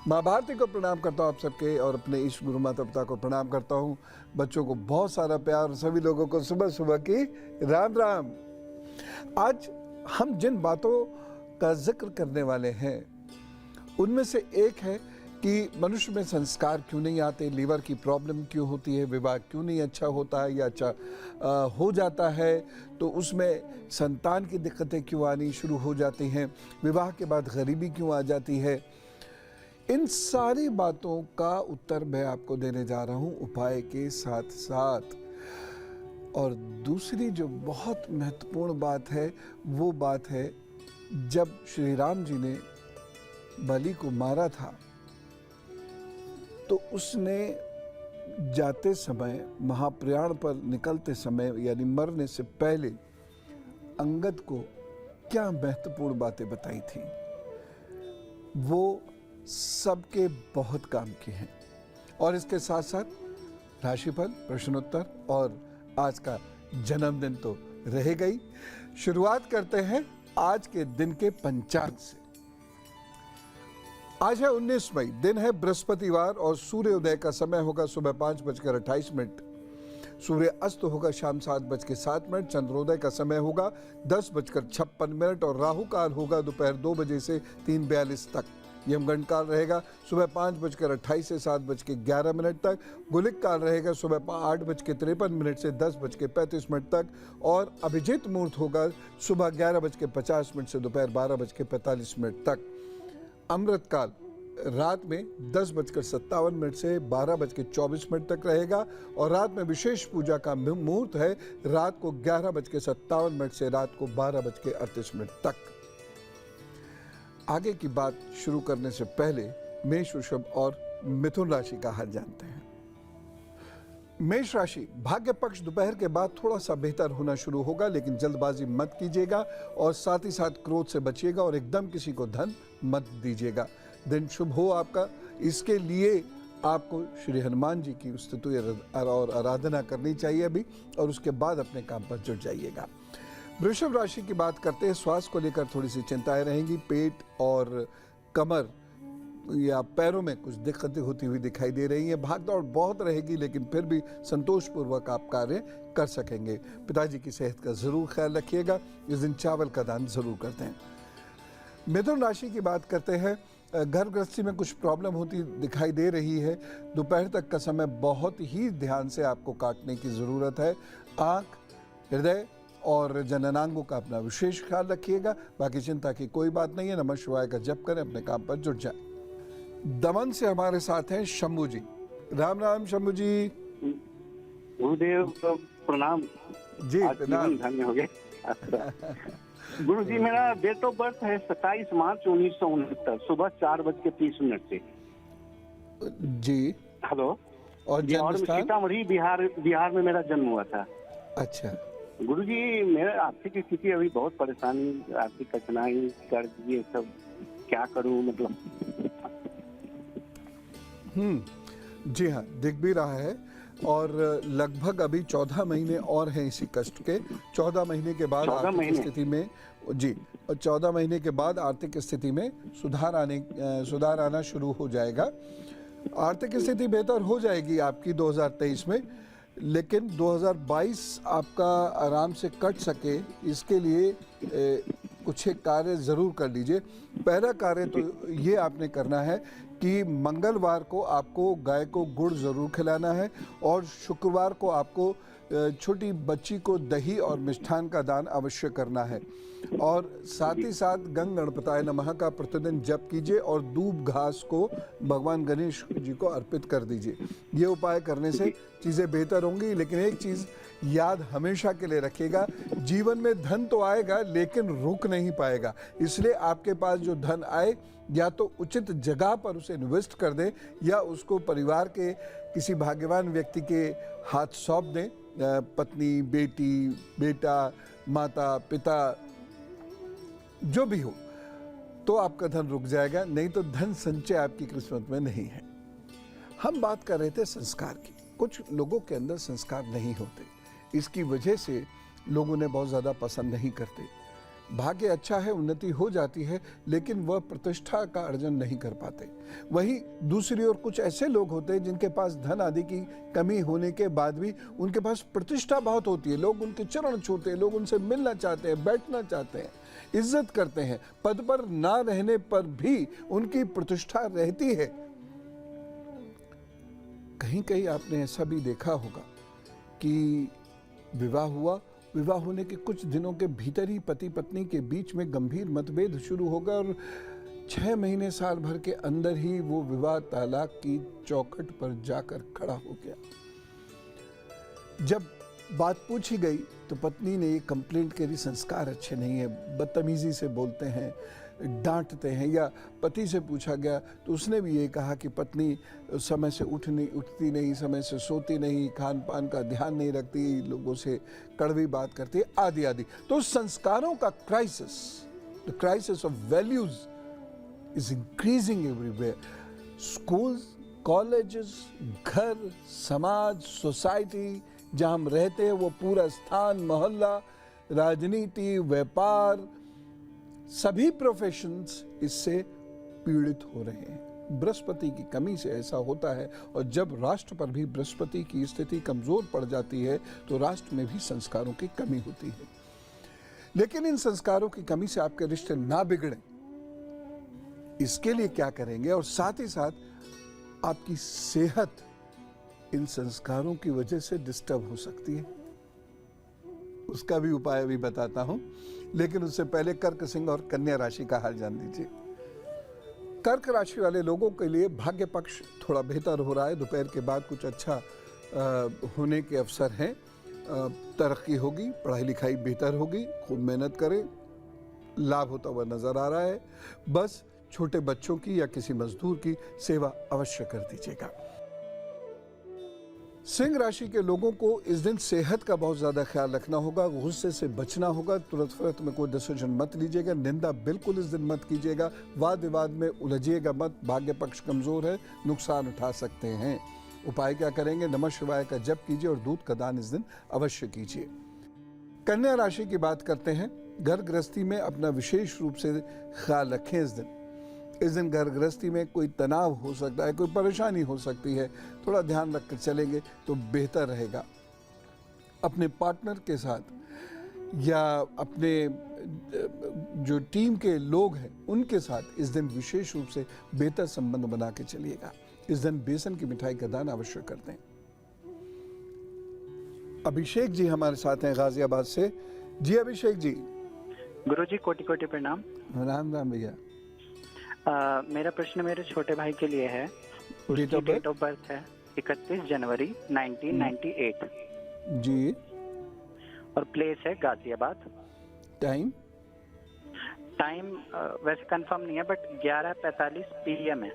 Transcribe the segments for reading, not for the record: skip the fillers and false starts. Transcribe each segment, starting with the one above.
माँ भारती को प्रणाम करता हूँ आप सबके, और अपने ईश गुरु माता पिता को प्रणाम करता हूँ। बच्चों को बहुत सारा प्यार, सभी लोगों को सुबह सुबह की राम राम। आज हम जिन बातों का जिक्र करने वाले हैं उनमें से एक है कि मनुष्य में संस्कार क्यों नहीं आते, लीवर की प्रॉब्लम क्यों होती है, विवाह क्यों नहीं अच्छा होता है या अच्छा हो जाता है, तो उसमें संतान की दिक्कतें क्यों आनी शुरू हो जाती हैं, विवाह के बाद गरीबी क्यों आ जाती है। इन सारी बातों का उत्तर मैं आपको देने जा रहा हूं उपाय के साथ साथ। और दूसरी जो बहुत महत्वपूर्ण बात है वो बात है, जब श्री राम जी ने बलि को मारा था तो उसने जाते समय, महाप्रयाण पर निकलते समय यानी मरने से पहले अंगद को क्या महत्वपूर्ण बातें बताई थी, वो सबके बहुत काम की हैं। और इसके साथ साथ राशिफल, प्रश्नोत्तर और आज का जन्मदिन तो रहेगा ही। शुरुआत करते हैं आज के दिन के पंचांग से। आज है 19 मई, दिन है बृहस्पतिवार और सूर्योदय का समय होगा सुबह 5:28। सूर्य अस्त होगा शाम 7:07। चंद्रोदय का समय होगा 10:56 और राहु काल होगा दोपहर 2 बजे से 3:42 तक। यमगंड काल रहेगा सुबह 5:28 से 7:11 तक। गुलिक काल रहेगा सुबह 8:53 से 10:35 तक। और अभिजीत मुहूर्त होगा सुबह 11:50 से दोपहर 12:45 तक। अमृत काल रात में 10:57 से 12:24 तक रहेगा। और रात में विशेष पूजा का मुहूर्त है रात को 11:57 से रात को 12:38 तक। आगे की बात शुरू करने से पहले मेष, वृषभ और मिथुन राशि का हाल जानते हैं। मेष राशि, भाग्य पक्ष दोपहर के बाद थोड़ा सा बेहतर होना शुरू होगा, लेकिन जल्दबाजी मत कीजिएगा और साथ ही साथ क्रोध से बचिएगा और एकदम किसी को धन मत दीजिएगा। दिन शुभ हो आपका, इसके लिए आपको श्री हनुमान जी की स्तुति और आराधना करनी चाहिए अभी, और उसके बाद अपने काम पर जुट जाइएगा। वृषभ राशि की बात करते हैं। स्वास्थ्य को लेकर थोड़ी सी चिंताएं रहेंगी। पेट और कमर या पैरों में कुछ दिक्कतें होती हुई दिखाई दे रही हैं। भागदौड़ बहुत रहेगी, लेकिन फिर भी संतोषपूर्वक आप कार्य कर सकेंगे। पिताजी की सेहत का जरूर ख्याल रखिएगा। इस दिन चावल का दान जरूर करते हैं। मिथुन राशि की बात करते हैं। घर गृहस्थी में कुछ प्रॉब्लम होती दिखाई दे रही है। दोपहर तक का समय बहुत ही ध्यान से आपको काटने की ज़रूरत है। आँख, हृदय और जननांगों का अपना विशेष ख्याल रखिएगा। बाकी चिंता की कोई बात नहीं है। नमः शिवाय का जप करें, अपने काम पर जुट जाए। दमन से हमारे साथ हैं शंभू जी। राम राम शंभू जी। गुरुदेव प्रणाम जी प्रणाम। धन्य हो गए। गुरु जी, मेरा डेट ऑफ बर्थ है 27 मार्च 1969, सुबह 4:30 से। जी हेलो। और जन्म स्थान? सीतामढ़ी, बिहार में मेरा जन्म हुआ था। अच्छा गुरु जी, मेरा आर्थिक स्थिति अभी बहुत परेशानी, आर्थिक कठिनाई, कर्ज, ये सब क्या करूं, मतलब। जी हाँ, दिख भी रहा है। और लगभग अभी 14 महीने और हैं इसी कष्ट के। 14 महीने के बाद आर्थिक स्थिति में, जी, और 14 महीने के बाद आर्थिक स्थिति में सुधार आना शुरू हो जाएगा। आर्थिक स्थिति बेहतर हो जाएगी आपकी 2023 में, लेकिन 2022 आपका आराम से कट सके इसके लिए कुछ एक कार्य ज़रूर कर लीजिए। पहला कार्य तो ये आपने करना है कि मंगलवार को आपको गाय को गुड़ ज़रूर खिलाना है, और शुक्रवार को आपको छोटी बच्ची को दही और मिष्ठान का दान अवश्य करना है। और साथ ही साथ गंग गणपताय नमः का प्रतिदिन जप कीजिए और दूब घास को भगवान गणेश जी को अर्पित कर दीजिए। ये उपाय करने से चीज़ें बेहतर होंगी। लेकिन एक चीज़ याद हमेशा के लिए रखिएगा, जीवन में धन तो आएगा लेकिन रुक नहीं पाएगा। इसलिए आपके पास जो धन आए, या तो उचित जगह पर उसे इन्वेस्ट कर दें या उसको परिवार के किसी भाग्यवान व्यक्ति के हाथ सौंप दें। पत्नी, बेटी, बेटा, माता, पिता, जो भी हो, तो आपका धन रुक जाएगा। नहीं तो धन संचय आपकी किस्मत में नहीं है। हम बात कर रहे थे संस्कार की। कुछ लोगों के अंदर संस्कार नहीं होते, इसकी वजह से लोग उन्हें बहुत ज़्यादा पसंद नहीं करते। भाग्य अच्छा है, उन्नति हो जाती है, लेकिन वह प्रतिष्ठा का अर्जन नहीं कर पाते। वहीं दूसरी ओर कुछ ऐसे लोग होते हैं जिनके पास धन आदि की कमी होने के बाद भी उनके पास प्रतिष्ठा बहुत होती है, लोग उनके चरण छूते हैं, लोग उनसे मिलना चाहते हैं, बैठना चाहते हैं, इज्जत करते हैं। पद पर ना रहने पर भी उनकी प्रतिष्ठा रहती है। कहीं कहीं आपने ऐसा भी देखा होगा कि विवाह हुआ, विवाह होने के कुछ दिनों के भीतर ही पति पत्नी के बीच में गंभीर मतभेद शुरू हो गए और 6 महीने साल भर के अंदर ही वो विवाह तालाक की चौखट पर जाकर खड़ा हो गया। जब बात पूछी गई तो पत्नी ने ये कंप्लेंट करी, संस्कार अच्छे नहीं है, बदतमीजी से बोलते हैं, डांटते हैं। या पति से पूछा गया तो उसने भी ये कहा कि पत्नी समय से उठती नहीं, समय से सोती नहीं, खान पान का ध्यान नहीं रखती, लोगों से कड़वी बात करती है, आदि आदि। तो संस्कारों का crisis, the crisis of values is increasing everywhere. Schools, colleges, घर, समाज, सोसाइटी जहां हम रहते हैं वो पूरा स्थान, मोहल्ला, राजनीति, व्यापार, सभी प्रोफेशंस इससे पीड़ित हो रहे हैं। बृहस्पति की कमी से ऐसा होता है, और जब राष्ट्र पर भी बृहस्पति की स्थिति कमजोर पड़ जाती है तो राष्ट्र में भी संस्कारों की कमी होती है। लेकिन इन संस्कारों की कमी से आपके रिश्ते ना बिगड़े, इसके लिए क्या करेंगे? और साथ ही साथ आपकी सेहत इन संस्कारों की वजह से डिस्टर्ब हो सकती है, उसका भी उपाय भी बताता हूं। लेकिन उससे पहले कर्क, सिंह और कन्या राशि का हाल जान लीजिए। कर्क राशि वाले लोगों के लिए भाग्य पक्ष थोड़ा बेहतर हो रहा है। दोपहर के बाद कुछ अच्छा होने के अवसर हैं। तरक्की होगी, पढ़ाई लिखाई बेहतर होगी, खूब मेहनत करें, लाभ होता हुआ नजर आ रहा है। बस छोटे बच्चों की या किसी मजदूर की सेवा अवश्य कर दीजिएगा। सिंह राशि के लोगों को इस दिन सेहत का बहुत ज्यादा ख्याल रखना होगा, गुस्से से बचना होगा, तुरंत फुरत में कोई डिसीजन मत लीजिएगा, निंदा बिल्कुल इस दिन मत कीजिएगा, वाद विवाद में उलझिएगा मत। भाग्य पक्ष कमजोर है, नुकसान उठा सकते हैं। उपाय क्या करेंगे? नमः शिवाय का जप कीजिए और दूध का दान इस दिन अवश्य कीजिए। कन्या राशि की बात करते हैं। घर गृहस्थी में अपना विशेष रूप से ख्याल रखें। इस दिन घर गृहस्थी में कोई तनाव हो सकता है, कोई परेशानी हो सकती है, थोड़ा ध्यान रखकर चलेंगे तो बेहतर रहेगा। अपने पार्टनर के साथ या अपने जो टीम के लोग हैं उनके साथ इस दिन विशेष रूप से बेहतर संबंध बना के चलिएगा। इस दिन बेसन की मिठाई का दान अवश्य कर दें। अभिषेक जी हमारे साथ हैं गाजियाबाद से। जी अभिषेक जी। गुरुजी कोटि कोटि प्रणाम। राम राम भैया। मेरा प्रश्न मेरे छोटे भाई के लिए है। उसकी डेट ऑफ बर्थ है 31 जनवरी 1998 जी, और प्लेस है गाजियाबाद। टाइम वैसे कंफर्म नहीं है बट 11:45 PM है।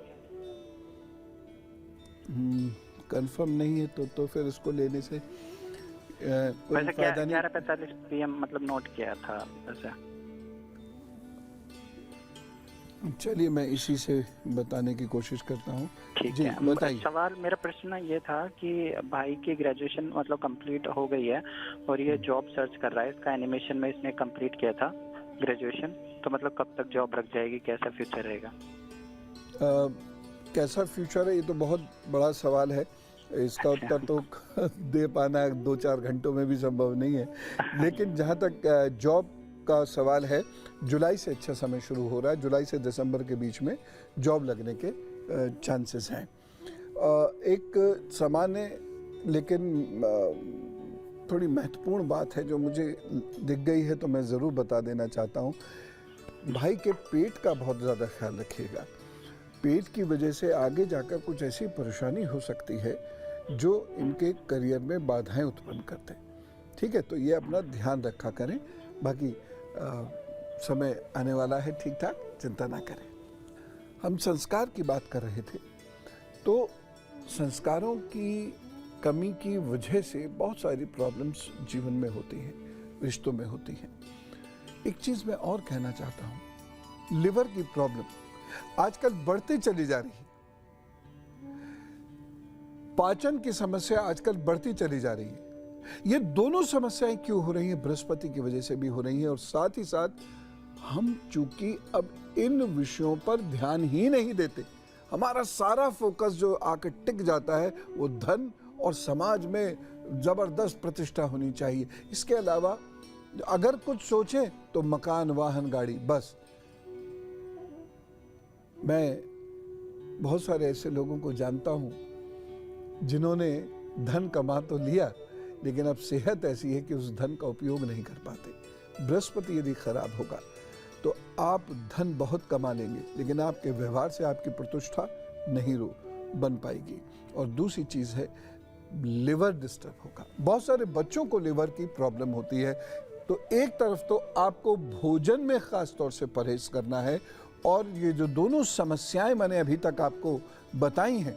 कंफर्म नहीं है तो फिर इसको लेने से कोई वैसे फायदा नहीं। 11:45 PM मतलब नोट किया था वैसे। चलिए मैं इसी से बताने की कोशिश करता हूँ। ठीक जी है, बताइए। सवाल मेरा प्रश्न ये था कि भाई की ग्रेजुएशन मतलब कंप्लीट हो गई है और ये जॉब सर्च कर रहा है। इसका एनिमेशन में इसने कंप्लीट किया था ग्रेजुएशन, तो मतलब कब तक जॉब लग जाएगी, कैसा फ्यूचर रहेगा? कैसा फ्यूचर है, ये तो बहुत बड़ा सवाल है। इसका उत्तर तो दे पाना 2-4 घंटों में भी संभव नहीं है। लेकिन जहाँ तक जॉब का सवाल है, जुलाई से अच्छा समय शुरू हो रहा है। जुलाई से दिसंबर के बीच में जॉब लगने के चांसेस हैं। एक सामान्य लेकिन थोड़ी महत्वपूर्ण बात है जो मुझे दिख गई है, तो मैं ज़रूर बता देना चाहता हूँ। भाई के पेट का बहुत ज़्यादा ख्याल रखिएगा। पेट की वजह से आगे जाकर कुछ ऐसी परेशानी हो सकती है जो इनके करियर में बाधाएं उत्पन्न करते हैं। ठीक है, तो ये अपना ध्यान रखा करें। बाकी समय आने वाला है ठीक ठाक, चिंता ना करें। हम संस्कार की बात कर रहे थे, तो संस्कारों की कमी की वजह से बहुत सारी प्रॉब्लम्स जीवन में होती हैं, रिश्तों में होती हैं। एक चीज़ मैं और कहना चाहता हूँ, लिवर की प्रॉब्लम आजकल बढ़ती चली जा रही है। पाचन की समस्या आजकल बढ़ती चली जा रही है। ये दोनों समस्याएं क्यों हो रही हैं? बृहस्पति की वजह से भी हो रही हैं और साथ ही साथ हम चूंकि अब इन विषयों पर ध्यान ही नहीं देते, हमारा सारा फोकस जो आके टिक जाता है वो धन और समाज में जबरदस्त प्रतिष्ठा होनी चाहिए। इसके अलावा अगर कुछ सोचें तो मकान, वाहन, गाड़ी, बस। मैं बहुत सारे ऐसे लोगों को जानता हूं जिन्होंने धन कमा तो लिया, लेकिन अब सेहत ऐसी है कि उस धन का उपयोग नहीं कर पाते। बृहस्पति यदि खराब होगा तो आप धन बहुत कमा लेंगे, लेकिन आपके व्यवहार से आपकी प्रतिष्ठा नहीं बन पाएगी। और दूसरी चीज है, लिवर डिस्टर्ब होगा। बहुत सारे बच्चों को लिवर की प्रॉब्लम होती है। तो एक तरफ तो आपको भोजन में खास तौर से परहेज करना है, और ये जो दोनों समस्याएं मैंने अभी तक आपको बताई हैं,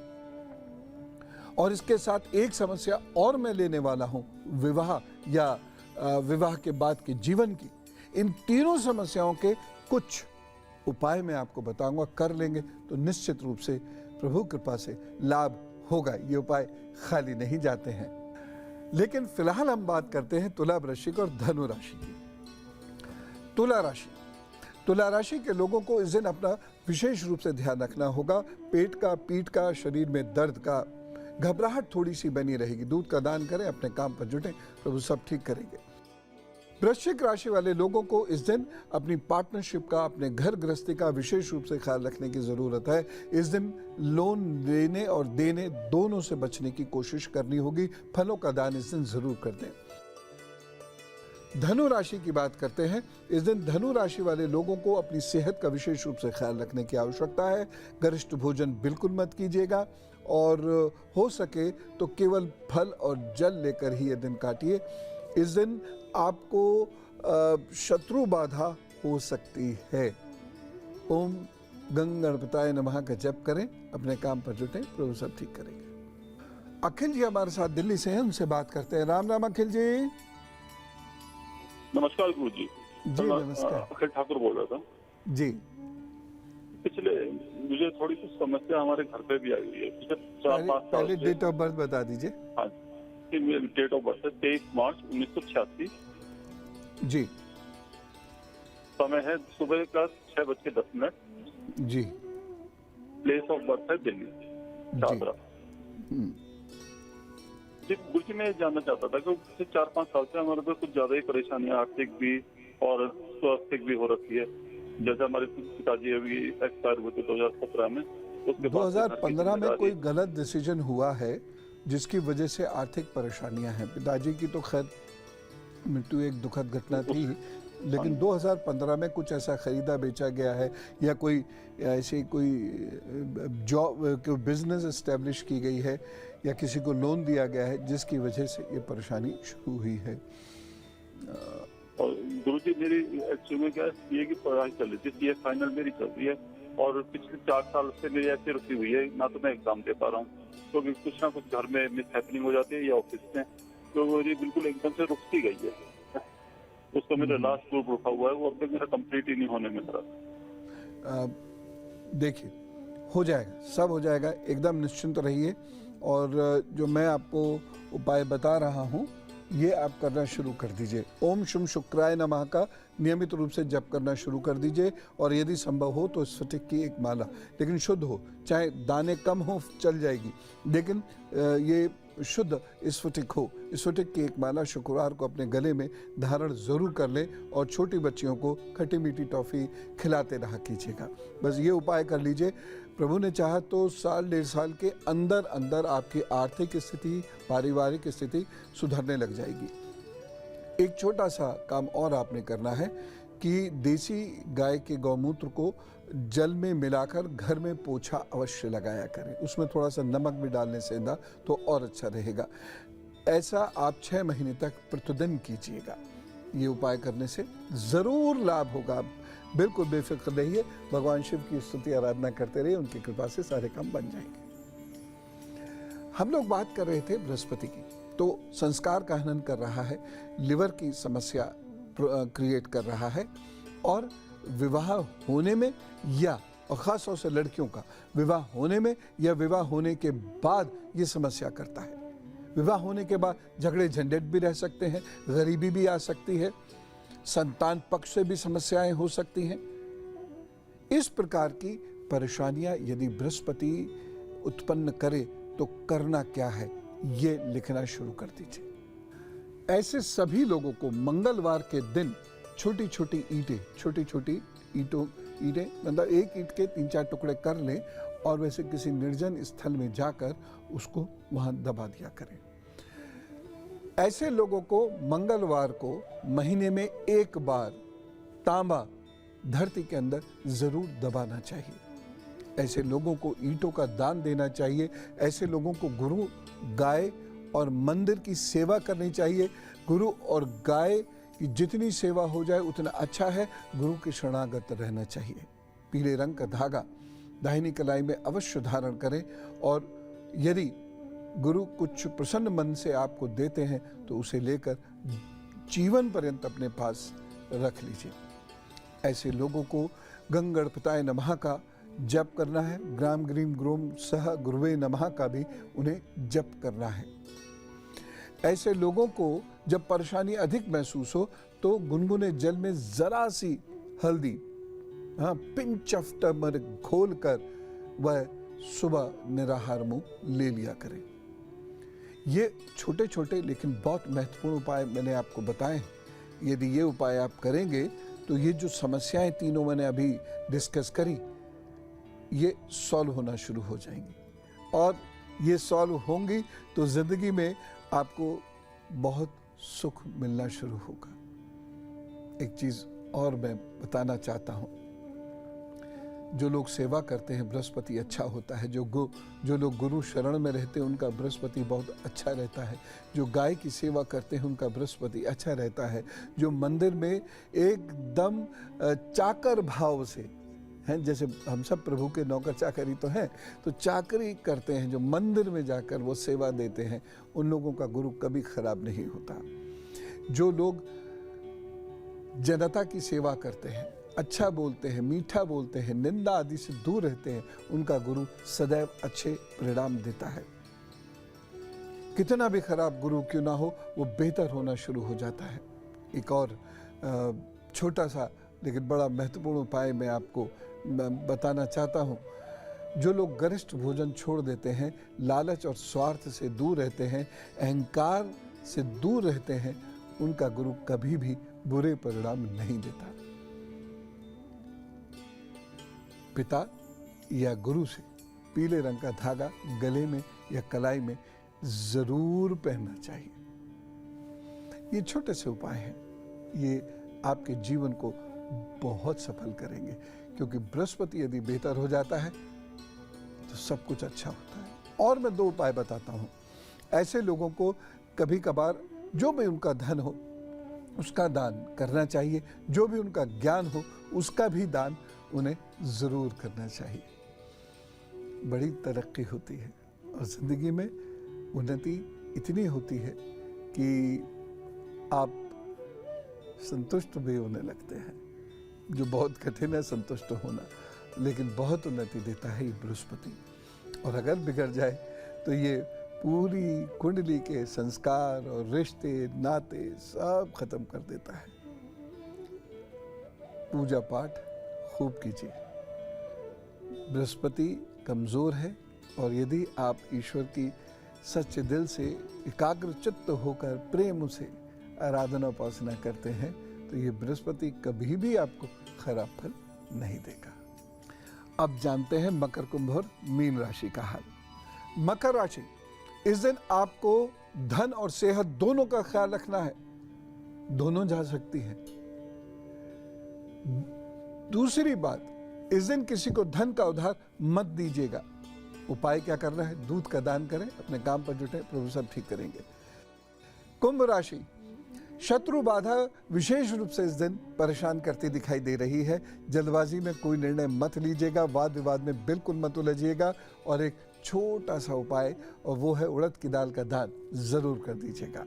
और इसके साथ एक समस्या और मैं लेने वाला हूं, विवाह या विवाह के बाद के जीवन की। इन तीनों समस्याओं के कुछ उपाय मैं आपको बताऊंगा, कर लेंगे तो निश्चित रूप से प्रभु कृपा से लाभ होगा। ये उपाय खाली नहीं जाते हैं। लेकिन फिलहाल हम बात करते हैं तुला, वृश्चिक और धनु राशि की। तुला राशि के लोगों को इस दिन अपना विशेष रूप से ध्यान रखना होगा। पेट का, पीठ का, शरीर में दर्द का, घबराहट थोड़ी सी बनी रहेगी। दूध का दान करें, अपने काम पर जुटें, प्रभु सब ठीक करेंगे। वृश्चिक राशि वाले लोगों को इस दिन अपनी पार्टनरशिप का, अपने घर गृहस्थी का विशेष रूप से ख्याल रखने की जरूरत है। इस दिन लोन लेने और देने दोनों से बचने की कोशिश करनी होगी। फलों का दान इस दिन जरूर कर दें। धनु राशि की बात करते हैं। इस दिन धनु राशि वाले लोगों को अपनी सेहत का विशेष रूप से ख्याल रखने की आवश्यकता है। गरिष्ठ भोजन बिल्कुल मत कीजिएगा, और हो सके तो केवल फल और जल लेकर ही यह दिन काटिए। इस दिन आपको शत्रु बाधा हो सकती है। ओम गंग गणपताय नमः का जप करें, अपने काम पर जुटें, प्रभु सब ठीक करेंगे। अखिल जी हमारे साथ दिल्ली से हैं, उनसे बात करते हैं। राम राम अखिल जी। नमस्कार गुरु जी। जी नमस्कार। अखिल ठाकुर बोल रहा था जी। पिछले मुझे थोड़ी सी समस्या हमारे घर पे भी आई हुई है। पिछले 4-5 साल पहले डेट ऑफ बर्थ बता दीजिए। हाँ, मेरी डेट ऑफ बर्थ है 23 मार्च 1986। जी। समय है सुबह का 6:10। जी। प्लेस ऑफ बर्थ है दिल्ली, दादरा। जी गुरु जी, मैं जानना चाहता था कि पिछले 4-5 साल से हमारे पे कुछ ज्यादा ही परेशानियां आर्थिक भी और स्वास्थ्य भी हो रखी है। जैसे हमारे पिताजी अभी एक्सपायर हुए थे 2017 में। उसके 2015 में कोई गलत डिसीजन हुआ है जिसकी वजह से आर्थिक परेशानियां हैं। पिताजी की तो खैर मृत्यु एक दुखद घटना थी, लेकिन 2015 में कुछ ऐसा खरीदा बेचा गया है, या कोई ऐसी कोई जॉब, कोई बिजनेस एस्टेब्लिश की गई है, या किसी को लोन दिया गया है जिसकी वजह से ये परेशानी शुरू हुई है। और गुरुजी मेरी एक्चुअली में क्या है कि पढ़ाई चल रही थी, सीए फाइनल मेरी चल रही है, और पिछले 4 साल से मेरी ऐसी रुकी हुई है, ना तो मैं एग्जाम दे पा रहा हूँ, क्योंकि तो कुछ ना कुछ घर में मिस हैपनिंग हो जाती है या ऑफिस में, तो मेरी बिल्कुल एकदम से रुकती गई है। उसका मेरा लास्ट ग्रुप रुका हुआ है, वो अब तक मेरा कंप्लीट ही नहीं होने में रहा। देखिए, हो जाएगा, सब हो जाएगा, एकदम निश्चिंत रहिए। और जो मैं आपको उपाय बता रहा हूँ ये आप करना शुरू कर दीजिए। ओम शुम शुक्राय नमः का नियमित रूप से जप करना शुरू कर दीजिए, और यदि संभव हो तो स्फटिक की एक माला, लेकिन शुद्ध हो, चाहे दाने कम हो चल जाएगी, लेकिन ये शुद्ध स्फटिक हो। स्फटिक की एक माला शुक्रवार को अपने गले में धारण जरूर कर लें, और छोटी बच्चियों को खट्टी मीठी टॉफी खिलाते रहा कीजिएगा। बस ये उपाय कर लीजिए। प्रभु ने चाहा तो 1-1.5 साल के अंदर अंदर आपकी आर्थिक स्थिति, पारिवारिक स्थिति सुधरने लग जाएगी। एक छोटा सा काम और आपने करना है कि देसी गाय के गौमूत्र को जल में मिलाकर घर में पोछा अवश्य लगाया करें। उसमें थोड़ा सा नमक भी डालने से ना तो और अच्छा रहेगा। ऐसा आप 6 महीने तक प्रतिदिन कीजिएगा। ये उपाय करने से ज़रूर लाभ होगा। बिल्कुल बेफिक्र रहिए, भगवान शिव की स्तुति आराधना करते रहिए, उनकी कृपा से सारे काम बन जाएंगे। हम लोग बात कर रहे थे बृहस्पति की, तो संस्कार का हनन कर रहा है, लिवर की समस्या क्रिएट कर रहा है, और विवाह होने में या और ख़ास तौर से लड़कियों का विवाह होने में या विवाह होने के बाद ये समस्या करता है। विवाह होने के बाद झगड़े झंझट भी रह सकते हैं, गरीबी भी आ सकती है, संतान पक्ष से भी समस्याएं हो सकती हैं। इस प्रकार की परेशानियां यदि बृहस्पति उत्पन्न करे तो करना क्या है, ये लिखना शुरू कर दीजिए। ऐसे सभी लोगों को मंगलवार के दिन छोटी छोटी ईंटें मतलब एक ईंट के 3-4 टुकड़े कर लें और वैसे किसी निर्जन स्थल में जाकर उसको वहां दबा दिया करें। ऐसे लोगों को मंगलवार को महीने में एक बार तांबा धरती के अंदर जरूर दबाना चाहिए। ऐसे लोगों को ईंटों का दान देना चाहिए। ऐसे लोगों को गुरु, गाय और मंदिर की सेवा करनी चाहिए। गुरु और गाय की जितनी सेवा हो जाए उतना अच्छा है। गुरु के शरणागत रहना चाहिए। पीले रंग का धागा दाहिनी कलाई में अवश्य धारण करें और यदि गुरु कुछ प्रसन्न मन से आपको देते हैं तो उसे लेकर जीवन पर्यंत अपने पास रख लीजिए। ऐसे लोगों को गंगणपताय नमः का जप करना है। ग्राम ग्रीम ग्रोम सह गुरुवे नमः का भी उन्हें जप करना है। ऐसे लोगों को जब परेशानी अधिक महसूस हो तो गुनगुने जल में जरा सी हल्दी, पिंच ऑफ टर्मरिक घोल कर वह सुबह निराहार मुंह ले लिया करें। ये छोटे छोटे लेकिन बहुत महत्वपूर्ण उपाय मैंने आपको बताए हैं। यदि ये उपाय आप करेंगे तो ये जो समस्याएं तीनों मैंने अभी डिस्कस करी ये सॉल्व होना शुरू हो जाएंगी और ये सॉल्व होंगी तो जिंदगी में आपको बहुत सुख मिलना शुरू होगा। एक चीज और मैं बताना चाहता हूं, जो लोग सेवा करते हैं बृहस्पति अच्छा होता है। जो लोग गुरु शरण में रहते हैं उनका बृहस्पति बहुत अच्छा रहता है। जो गाय की सेवा करते हैं उनका बृहस्पति अच्छा रहता है। जो मंदिर में एकदम चाकर भाव से हैं, जैसे हम सब प्रभु के नौकर चाकरी तो हैं, तो चाकरी करते हैं, जो मंदिर में जाकर वो सेवा देते हैं, उन लोगों का गुरु कभी खराब नहीं होता। जो लोग जनता की सेवा करते हैं, अच्छा बोलते हैं, मीठा बोलते हैं, निंदा आदि से दूर रहते हैं, उनका गुरु सदैव अच्छे परिणाम देता है। कितना भी खराब गुरु क्यों ना हो, वो बेहतर होना शुरू हो जाता है। एक और छोटा सा लेकिन बड़ा महत्वपूर्ण उपाय मैं आपको बताना चाहता हूँ। जो लोग गरिष्ठ भोजन छोड़ देते हैं, लालच और स्वार्थ से दूर रहते हैं, अहंकार से दूर रहते हैं, उनका गुरु कभी भी बुरे परिणाम नहीं देता। पिता या गुरु से पीले रंग का धागा गले में या कलाई में जरूर पहनना चाहिए। ये छोटे से उपाय हैं, ये आपके जीवन को बहुत सफल करेंगे, क्योंकि बृहस्पति यदि बेहतर हो जाता है तो सब कुछ अच्छा होता है। और मैं 2 उपाय बताता हूँ। ऐसे लोगों को कभी कभार जो भी उनका धन हो उसका दान करना चाहिए। जो भी उनका ज्ञान हो उसका भी दान उन्हें जरूर करना चाहिए। बड़ी तरक्की होती है और जिंदगी में उन्नति इतनी होती है कि आप संतुष्ट भी होने लगते हैं, जो बहुत कठिन है संतुष्ट होना, लेकिन बहुत उन्नति देता है ये बृहस्पति। और अगर बिगड़ जाए तो ये पूरी कुंडली के संस्कार और रिश्ते नाते सब खत्म कर देता है। पूजा पाठ खूब कीजिए। बृहस्पति कमजोर है और यदि आप ईश्वर की सच्चे दिल से एकाग्र चित्त होकर प्रेम से आराधना उपासना करते हैं तो ये बृहस्पति कभी भी आपको खराब फल नहीं देगा। अब जानते हैं मकर, कुंभ और मीन राशि का हाल। मकर राशि, इस दिन आपको धन और सेहत दोनों का ख्याल रखना है। दोनों जा सकती है। दूसरी बात, इस दिन किसी को धन का उधार मत दीजिएगा। उपाय क्या करना है? दूध का दान करें, अपने काम पर जुटे, प्रभु सब ठीक करेंगे। कुंभ राशि, शत्रु बाधा विशेष रूप से इस दिन परेशान करती दिखाई दे रही है। जल्दबाजी में कोई निर्णय मत लीजिएगा, वाद विवाद में बिल्कुल मत उलझिएगा। और एक छोटा सा उपाय, और वो है उड़द की दाल का दान जरूर कर दीजिएगा।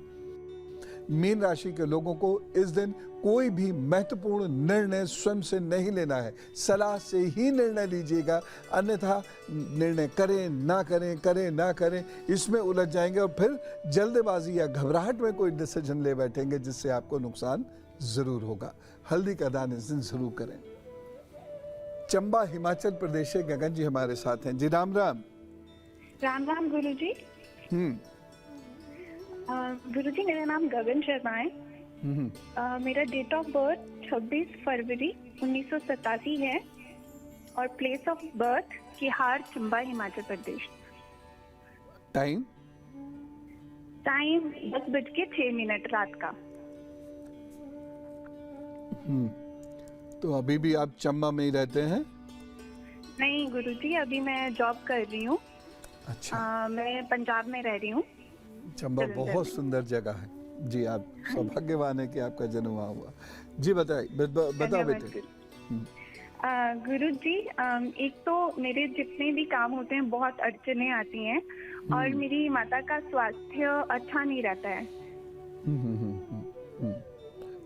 मीन राशि के लोगों को इस दिन कोई भी महत्वपूर्ण निर्णय स्वयं से नहीं लेना है, सलाह से ही निर्णय लीजिएगा। अन्यथा निर्णय करें ना करें, इसमें उलझ जाएंगे और फिर जल्दबाजी या घबराहट में कोई डिसीजन ले बैठेंगे जिससे आपको नुकसान जरूर होगा। हल्दी का दान इस दिन जरूर करें। चंबा हिमाचल प्रदेश से गगन जी हमारे साथ हैं। जी राम राम। राम राम गुरु जी। गुरु जी, मेरा नाम गगन शर्मा है। मेरा डेट ऑफ बर्थ 26 फरवरी 1987 है और place of birth Kihar, Chamba, Himachal Pradesh. Time 10:06 रात का। तो अभी भी आप चंबा में ही रहते हैं? नहीं गुरुजी, अभी मैं जॉब कर रही हूँ। अच्छा। मैं पंजाब में रह रही हूँ। चंबा बहुत सुंदर जगह है जी। आप सौभाग्यवान है कि आपका जन्म वहाँ हुआ। जी बताइए, बताओ बेटे। गुरु जी, एक तो मेरे जितने भी काम होते हैं बहुत अड़चने आती हैं और मेरी माता का स्वास्थ्य अच्छा नहीं रहता है।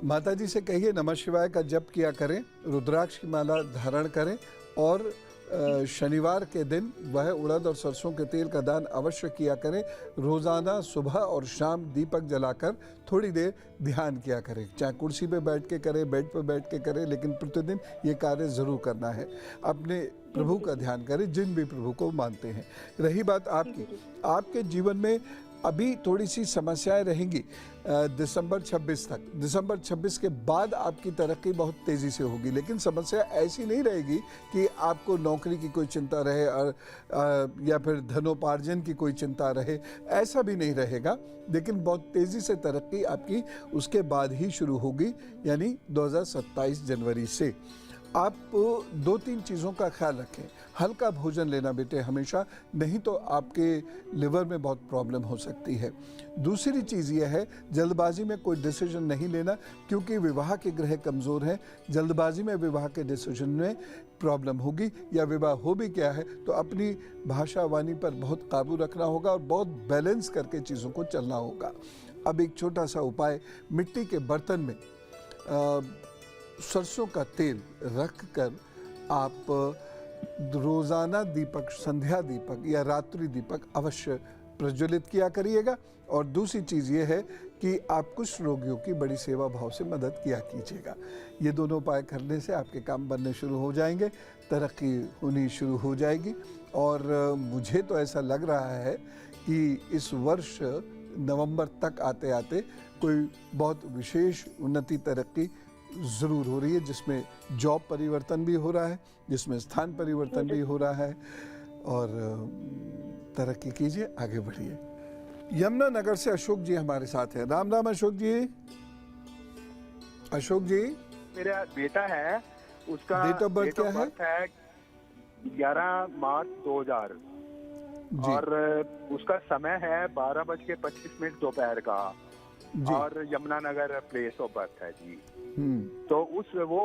माता जी से कहिए नमः शिवाय का जप किया करें, रुद्राक्ष की माला धारण करें और शनिवार के दिन वह उड़द और सरसों के तेल का दान अवश्य किया करें। रोजाना सुबह और शाम दीपक जलाकर थोड़ी देर ध्यान किया करें, चाहे कुर्सी पे बैठ के करें, बेड पे बैठ के करें, लेकिन प्रतिदिन ये कार्य जरूर करना है। अपने प्रभु का ध्यान करें, जिन भी प्रभु को मानते हैं। रही बात आपकी, आपके जीवन में अभी थोड़ी सी समस्याएं रहेंगी दिसंबर 26 तक। दिसंबर 26 के बाद आपकी तरक्की बहुत तेज़ी से होगी, लेकिन समस्या ऐसी नहीं रहेगी कि आपको नौकरी की कोई चिंता रहे और या फिर धनोपार्जन की कोई चिंता रहे, ऐसा भी नहीं रहेगा। लेकिन बहुत तेज़ी से तरक्की आपकी उसके बाद ही शुरू होगी, यानी 2027 जनवरी से। आप 2-3 चीज़ों का ख्याल रखें। हल्का भोजन लेना बेटे हमेशा, नहीं तो आपके लिवर में बहुत प्रॉब्लम हो सकती है। दूसरी चीज़ यह है, जल्दबाजी में कोई डिसीजन नहीं लेना, क्योंकि विवाह के ग्रह कमज़ोर हैं। जल्दबाजी में विवाह के डिसीजन में प्रॉब्लम होगी, या विवाह हो भी क्या है तो अपनी भाषा वाणी पर बहुत काबू रखना होगा और बहुत बैलेंस करके चीज़ों को चलना होगा। अब एक छोटा सा उपाय, मिट्टी के बर्तन में सरसों का तेल रख कर आप रोज़ाना दीपक, संध्या दीपक या रात्रि दीपक अवश्य प्रज्वलित किया करिएगा। और दूसरी चीज़ ये है कि आप कुछ रोगियों की बड़ी सेवा भाव से मदद किया कीजिएगा। ये दोनों उपाय करने से आपके काम बनने शुरू हो जाएंगे, तरक्की होनी शुरू हो जाएगी। और मुझे तो ऐसा लग रहा है कि इस वर्ष नवंबर तक आते आते कोई बहुत विशेष उन्नति, तरक्की ज़रूर हो रही है, जिसमें जॉब परिवर्तन भी हो रहा है, जिसमें स्थान परिवर्तन भी हो रहा है। और तरक्की कीजिए, आगे बढ़िए। यमुनानगर से अशोक जी हमारे साथ हैं। राम राम अशोक जी। अशोक जी, मेरा बेटा है, उसका डेट ऑफ बर्थ क्या है? 11 मार्च 2000 और उसका समय है 12:25 दोपहर का और यमुनानगर प्लेस ऑफ बर्थ है जी। तो वो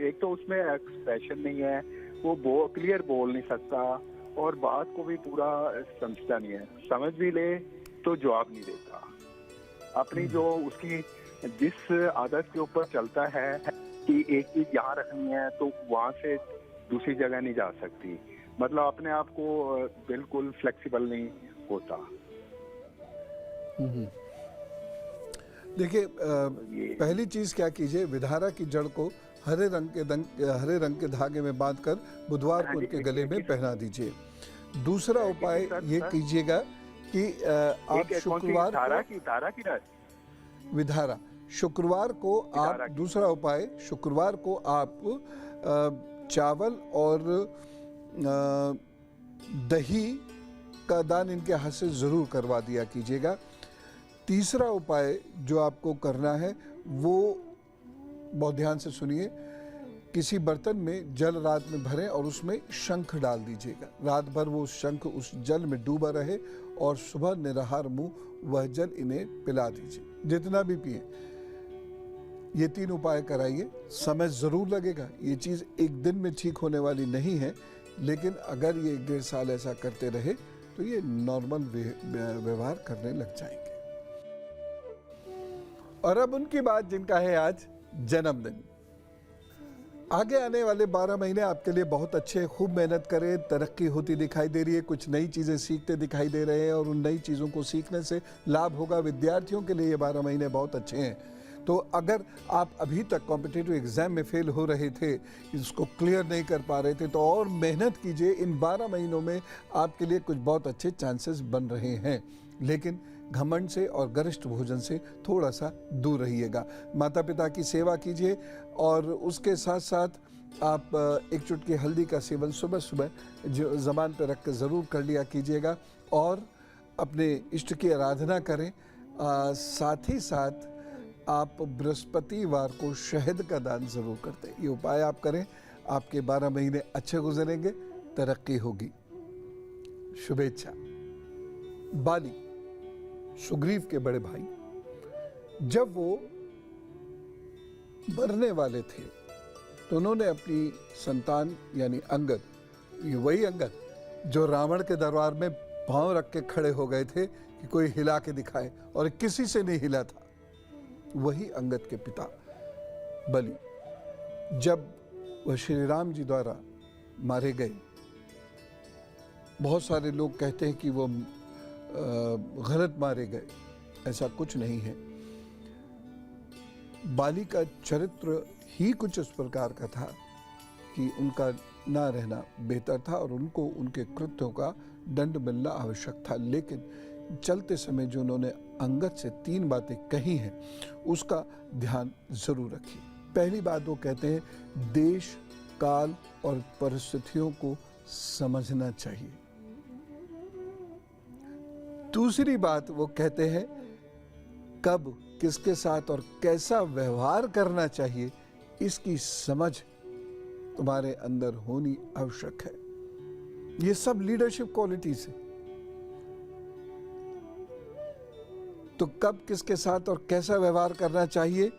एक तो उसमें एक्सप्रेशन नहीं है, वो क्लियर बोल नहीं सकता और बात को भी पूरा समझता नहीं है, समझ भी ले तो जवाब नहीं देता। अपनी जो उसकी जिस आदत के ऊपर चलता है कि एक चीज यहाँ रखनी है तो वहाँ से दूसरी जगह नहीं जा सकती, मतलब अपने आप को बिल्कुल फ्लेक्सिबल नहीं होता। देखिए, पहली चीज क्या कीजिए, विधारा की जड़ को हरे रंग के धागे में बांधकर बुधवार को उनके गले में पहना दीजिए। दूसरा उपाय ये कीजिएगा कि आप शुक्रवार विधारा शुक्रवार को आप, दूसरा उपाय शुक्रवार को आप चावल और दही का दान इनके हाथ से जरूर करवा दिया कीजिएगा। तीसरा उपाय जो आपको करना है वो बहुत ध्यान से सुनिए, किसी बर्तन में जल रात में भरें और उसमें शंख डाल दीजिएगा। रात भर वो शंख उस जल में डूबा रहे और सुबह निराहार मुंह वह जल इन्हें पिला दीजिए, जितना भी पिए। ये 3 उपाय कराइए, समय ज़रूर लगेगा। ये चीज़ एक दिन में ठीक होने वाली नहीं है, लेकिन अगर ये 1-1.5 साल ऐसा करते रहे तो ये नॉर्मल व्यवहार करने लग जाएंगे। और अब उनकी बात जिनका है आज जन्मदिन। आगे आने वाले 12 महीने आपके लिए बहुत अच्छे, खूब मेहनत करें, तरक्की होती दिखाई दे रही है, कुछ नई चीज़ें सीखते दिखाई दे रहे हैं और उन नई चीज़ों को सीखने से लाभ होगा। विद्यार्थियों के लिए ये 12 महीने बहुत अच्छे हैं। तो अगर आप अभी तक कॉम्पिटिटिव एग्जाम में फेल हो रहे थे, इसको क्लियर नहीं कर पा रहे थे, तो और मेहनत कीजिए। इन 12 महीनों में आपके लिए कुछ बहुत अच्छे चांसेस बन रहे हैं, लेकिन घमंड से और गरिष्ठ भोजन से थोड़ा सा दूर रहिएगा। माता पिता की सेवा कीजिए और उसके साथ साथ आप एक चुटकी हल्दी का सेवन सुबह सुबह जो ज़बान पर रख कर ज़रूर कर लिया कीजिएगा और अपने इष्ट की आराधना करें। साथ ही साथ आप बृहस्पतिवार को शहद का दान ज़रूर करते हैं। ये उपाय आप करें, आपके 12 महीने अच्छे गुजरेंगे, तरक्की होगी। शुभेच्छा। बाली, सुग्रीव के बड़े भाई, जब वो मरने वाले थे तो उन्होंने अपनी संतान यानी अंगद, ये वही अंगद जो रावण के दरबार में पांव रख के खड़े हो गए थे कि कोई हिला के दिखाए, और किसी से नहीं हिला था, वही अंगद के पिता बलि, जब वह श्री राम जी द्वारा मारे गए, बहुत सारे लोग कहते हैं कि वो गलत मारे गए, ऐसा कुछ नहीं है। बाली का चरित्र ही कुछ इस प्रकार का था कि उनका ना रहना बेहतर था और उनको उनके कृत्यों का दंड मिलना आवश्यक था। लेकिन चलते समय जो उन्होंने अंगद से 3 बातें कही हैं, उसका ध्यान जरूर रखिए। पहली बात वो कहते हैं, देश, काल और परिस्थितियों को समझना चाहिए। दूसरी बात वो कहते हैं, कब किसके साथ और कैसा व्यवहार करना चाहिए, इसकी समझ तुम्हारे अंदर होनी आवश्यक है। ये सब लीडरशिप क्वालिटीज है। तो कब किसके साथ और कैसा व्यवहार करना चाहिए,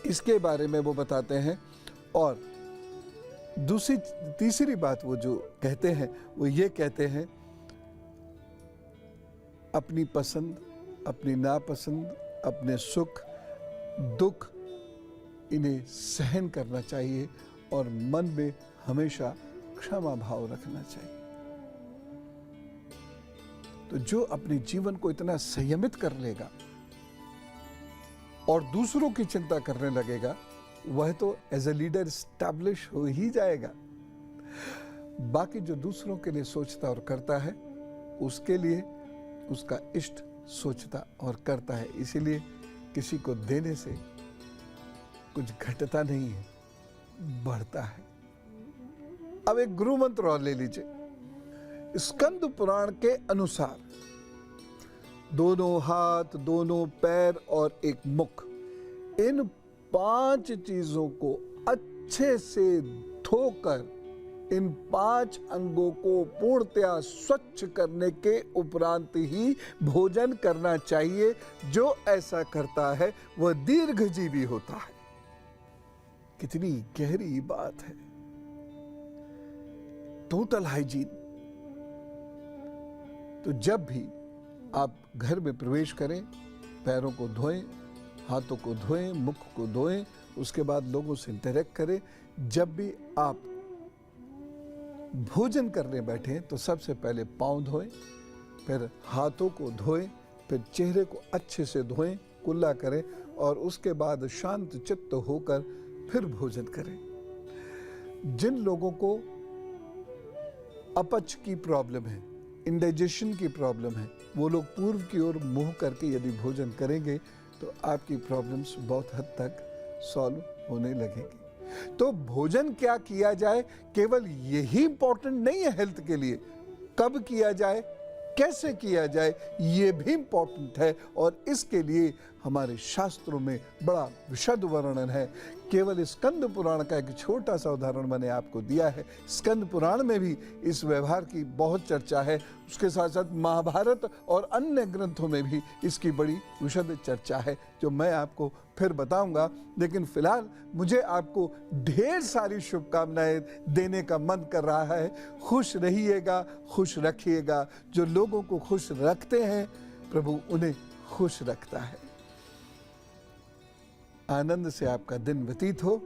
इसके बारे में वो बताते हैं। और तीसरी बात वो जो कहते हैं, वो ये कहते हैं, अपनी पसंद, अपनी नापसंद, अपने सुख दुख, इन्हें सहन करना चाहिए और मन में हमेशा क्षमा भाव रखना चाहिए। तो जो अपने जीवन को इतना संयमित कर लेगा और दूसरों की चिंता करने लगेगा, वह तो एज ए लीडर स्टैब्लिश हो ही जाएगा। बाकी जो दूसरों के लिए सोचता और करता है, उसके लिए उसका इष्ट सोचता और करता है। इसीलिए किसी को देने से कुछ घटता नहीं है, बढ़ता है। अब एक गुरु मंत्र और ले लीजिए। स्कंद पुराण के अनुसार दोनों हाथ, दोनों पैर और एक मुख, इन 5 चीजों को अच्छे से धोकर, इन 5 अंगों को पूर्णतया स्वच्छ करने के उपरांत ही भोजन करना चाहिए। जो ऐसा करता है वह दीर्घजीवी होता है। कितनी गहरी बात है। Total hygiene. तो जब भी आप घर में प्रवेश करें, पैरों को धोएं, हाथों को धोएं, मुख को धोएं, उसके बाद लोगों से इंटरेक्ट करें। जब भी आप भोजन करने बैठे तो सबसे पहले पांव धोएं, फिर हाथों को धोएं, फिर चेहरे को अच्छे से धोएं, कुल्ला करें और उसके बाद शांत चित्त होकर फिर भोजन करें। जिन लोगों को अपच की प्रॉब्लम है, इंडाइजेशन की प्रॉब्लम है, वो लोग पूर्व की ओर मुंह करके यदि भोजन करेंगे तो आपकी प्रॉब्लम्स बहुत हद तक सॉल्व होने लगेंगी। तो भोजन क्या किया जाए, केवल यही इंपॉर्टेंट नहीं है हेल्थ के लिए, कब किया जाए, कैसे किया जाए, ये भी इंपॉर्टेंट है। और इसके लिए हमारे शास्त्रों में बड़ा विशद वर्णन है। केवल स्कंद पुराण का एक छोटा सा उदाहरण मैंने आपको दिया है। स्कंद पुराण में भी इस व्यवहार की बहुत चर्चा है। उसके साथ साथ महाभारत और अन्य ग्रंथों में भी इसकी बड़ी विशद चर्चा है, जो मैं आपको फिर बताऊंगा। लेकिन फिलहाल मुझे आपको ढेर सारी शुभकामनाएं देने का मन कर रहा है। खुश रहिएगा, खुश रखिएगा। जो लोगों को खुश रखते हैं, प्रभु उन्हें खुश रखता है। आनंद से आपका दिन व्यतीत हो,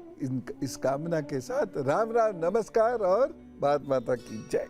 इस कामना के साथ राम राम, नमस्कार और भारत माता की जय।